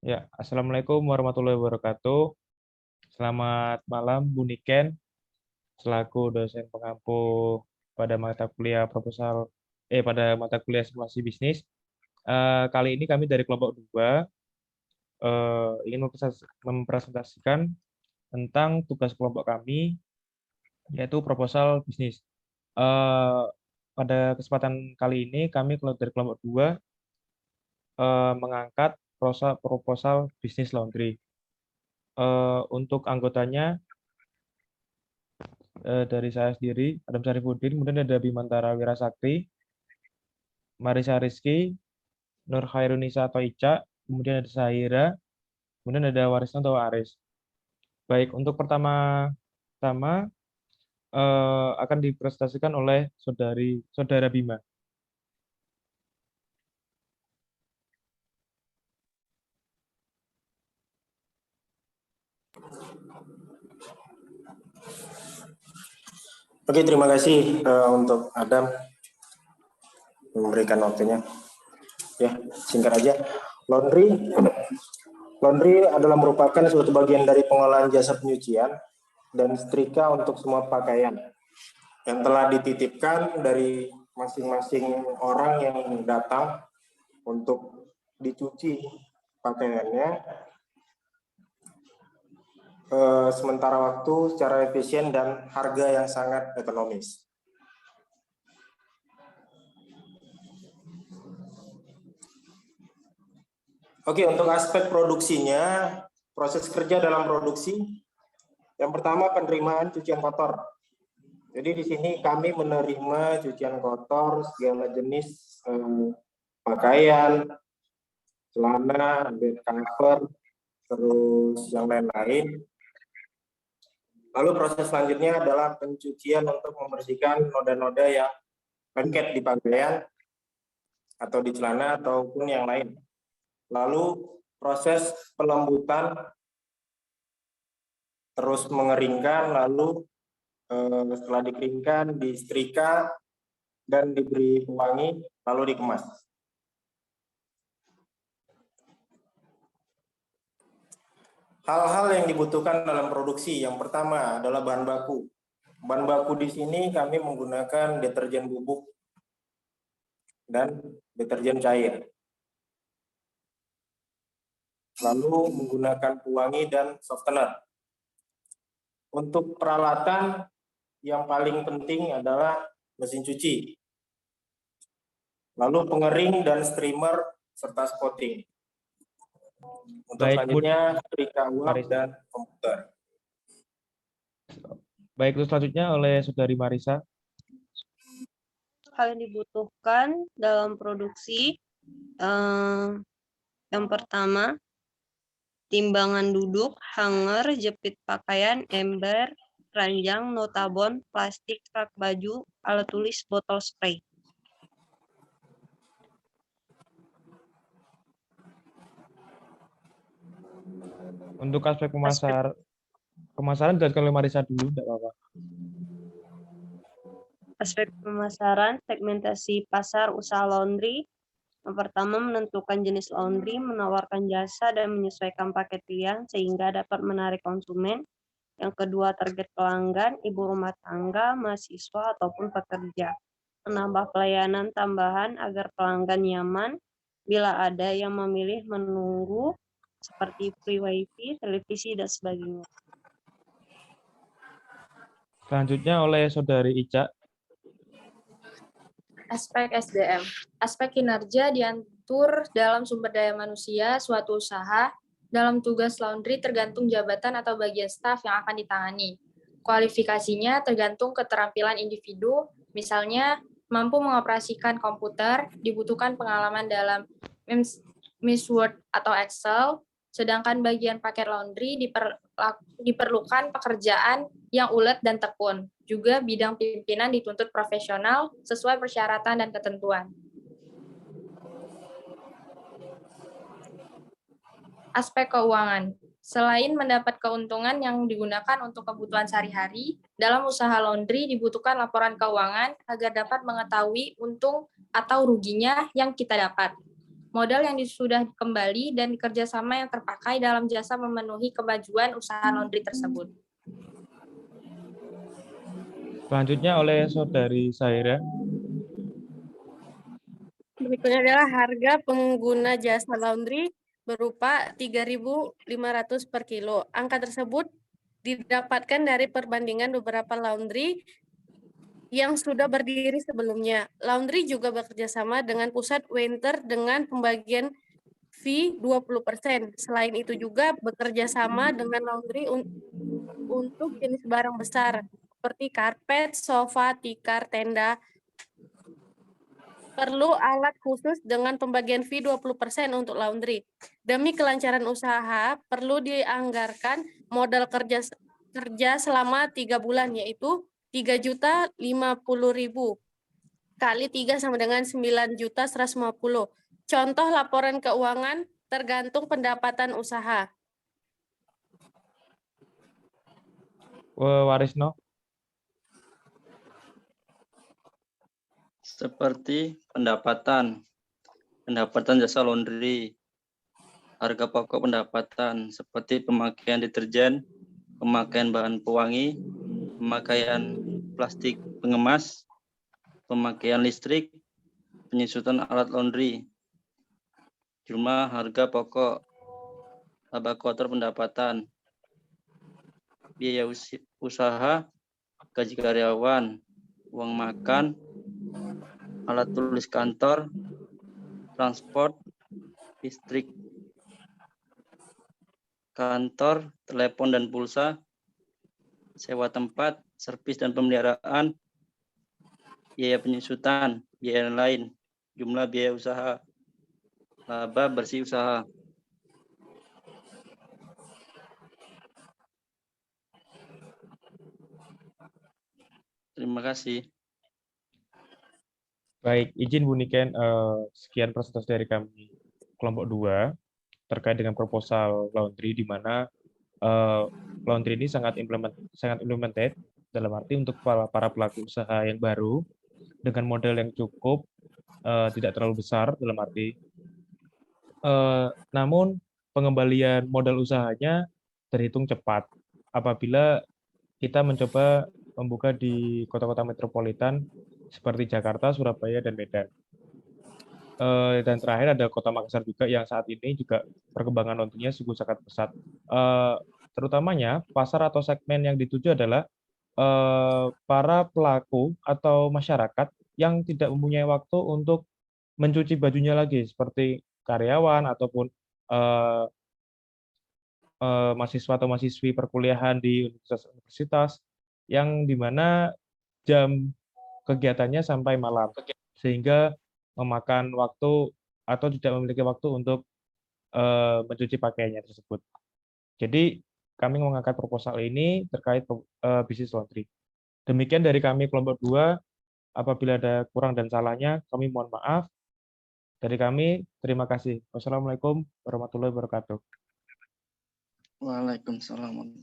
Ya, Assalamualaikum warahmatullahi wabarakatuh. Selamat malam, Bu Niken, selaku dosen pengampu pada mata kuliah simulasi bisnis. Kali ini kami dari kelompok 2 ingin mempresentasikan tentang tugas kelompok kami, yaitu proposal bisnis. Eh, Pada kesempatan kali ini kami dari kelompok 2 mengangkat proposal bisnis laundry. Untuk anggotanya dari saya sendiri, Adam Syarifuddin, kemudian ada Bimantara Wirasakti, Marisa Rizky, Nur Khairunisa atau Ica, kemudian ada Sahira, kemudian ada Warisna atau Aris. Baik, untuk pertama-tama akan dipresentasikan oleh Saudara Bima. Oke, terima kasih untuk Adam memberikan waktunya. Ya, singkat aja. Laundry adalah merupakan suatu bagian dari pengolahan jasa penyucian dan setrika untuk semua pakaian yang telah dititipkan dari masing-masing orang yang datang untuk dicuci pakaiannya sementara waktu secara efisien dan harga yang sangat ekonomis. Oke, untuk aspek produksinya, proses kerja dalam produksi, yang pertama penerimaan cucian kotor. Jadi di sini kami menerima cucian kotor segala jenis pakaian, celana, bed cover, terus yang lain-lain. Lalu proses selanjutnya adalah pencucian untuk membersihkan noda-noda yang lengket di pakaian atau di celana ataupun yang lain. Lalu proses pelembutan, terus mengeringkan, lalu setelah dikeringkan, disetrika, dan diberi pewangi, lalu dikemas. Hal-hal yang dibutuhkan dalam produksi, yang pertama adalah bahan baku. Bahan baku di sini kami menggunakan deterjen bubuk dan deterjen cair. Lalu menggunakan pewangi dan softener. Untuk peralatan yang paling penting adalah mesin cuci. Lalu pengering dan steamer serta spotting. Untuk selanjutnya setrika uap dan komputer. Baik, terus selanjutnya oleh Saudari Marisa. Hal yang dibutuhkan dalam produksi yang pertama, timbangan duduk, hanger, jepit pakaian, ember, ranjang, notabon, plastik, rak baju, alat tulis, botol spray. Untuk aspek pemasaran dijelaskan oleh Marisa dulu, tidak apa-apa. Aspek pemasaran, segmentasi pasar usaha laundry. Yang pertama, menentukan jenis laundry, menawarkan jasa, dan menyesuaikan paket pilihan sehingga dapat menarik konsumen. Yang kedua, target pelanggan, ibu rumah tangga, mahasiswa, ataupun pekerja. Menambah pelayanan tambahan agar pelanggan nyaman bila ada yang memilih menunggu seperti free wifi, televisi, dan sebagainya. Selanjutnya oleh Saudari Ica. Aspek SDM. Aspek kinerja diatur dalam sumber daya manusia suatu usaha. Dalam tugas laundry tergantung jabatan atau bagian staf yang akan ditangani. Kualifikasinya tergantung keterampilan individu, misalnya mampu mengoperasikan komputer, dibutuhkan pengalaman dalam MS Word atau Excel, sedangkan bagian paket laundry diperlukan pekerjaan yang ulet dan tekun. Juga bidang pimpinan dituntut profesional sesuai persyaratan dan ketentuan. Aspek keuangan. Selain mendapat keuntungan yang digunakan untuk kebutuhan sehari-hari, dalam usaha laundry dibutuhkan laporan keuangan agar dapat mengetahui untung atau ruginya yang kita dapat. modal yang sudah kembali, dan kerjasama yang terpakai dalam jasa memenuhi kemajuan usaha laundry tersebut. Selanjutnya oleh Saudari Saira. Berikutnya adalah harga pengguna jasa laundry berupa 3.500 per kilo. Angka tersebut didapatkan dari perbandingan beberapa laundry yang sudah berdiri sebelumnya. Laundry juga bekerja sama dengan pusat Winter dengan pembagian fee 20%. Selain itu juga bekerja sama dengan laundry untuk jenis barang besar seperti karpet, sofa, tikar, tenda. Perlu alat khusus dengan pembagian fee 20% untuk laundry. Demi kelancaran usaha, perlu dianggarkan modal kerja selama 3 bulan, yaitu 3.050.000 kali 3 sama dengan 9.150. Contoh laporan keuangan tergantung pendapatan usaha. Warisno. Seperti pendapatan jasa laundry, harga pokok pendapatan seperti pemakaian deterjen, pemakaian bahan pewangi, pemakaian plastik pengemas, pemakaian listrik, penyusutan alat laundry. Cuma harga pokok, laba kotor pendapatan, biaya usaha, gaji karyawan, uang makan, alat tulis kantor, transport, listrik kantor, telepon dan pulsa, sewa tempat, servis dan pemeliharaan, biaya penyusutan, biaya lain, jumlah biaya usaha, laba bersih usaha. Terima kasih. Baik, izin Bu Niken, sekian presentasi dari kami kelompok 2 terkait dengan proposal laundry, di mana laundry ini sangat implemented dalam arti untuk para pelaku usaha yang baru dengan modal yang cukup, tidak terlalu besar dalam arti. Namun pengembalian modal usahanya terhitung cepat apabila kita mencoba membuka di kota-kota metropolitan seperti Jakarta, Surabaya, dan Medan. Dan terakhir ada Kota Makassar juga yang saat ini juga perkembangan laundry-nya sungguh sangat pesat. Terutamanya pasar atau segmen yang dituju adalah para pelaku atau masyarakat yang tidak mempunyai waktu untuk mencuci bajunya lagi, seperti karyawan ataupun mahasiswa atau mahasiswi perkuliahan di universitas yang dimana jam kegiatannya sampai malam, sehingga memakan waktu atau tidak memiliki waktu untuk mencuci pakaiannya tersebut. Jadi kami mengangkat proposal ini terkait bisnis laundry. Demikian dari kami kelompok 2. Apabila ada kurang dan salahnya, kami mohon maaf. Dari kami, terima kasih. Wassalamualaikum warahmatullahi wabarakatuh. Waalaikumsalam.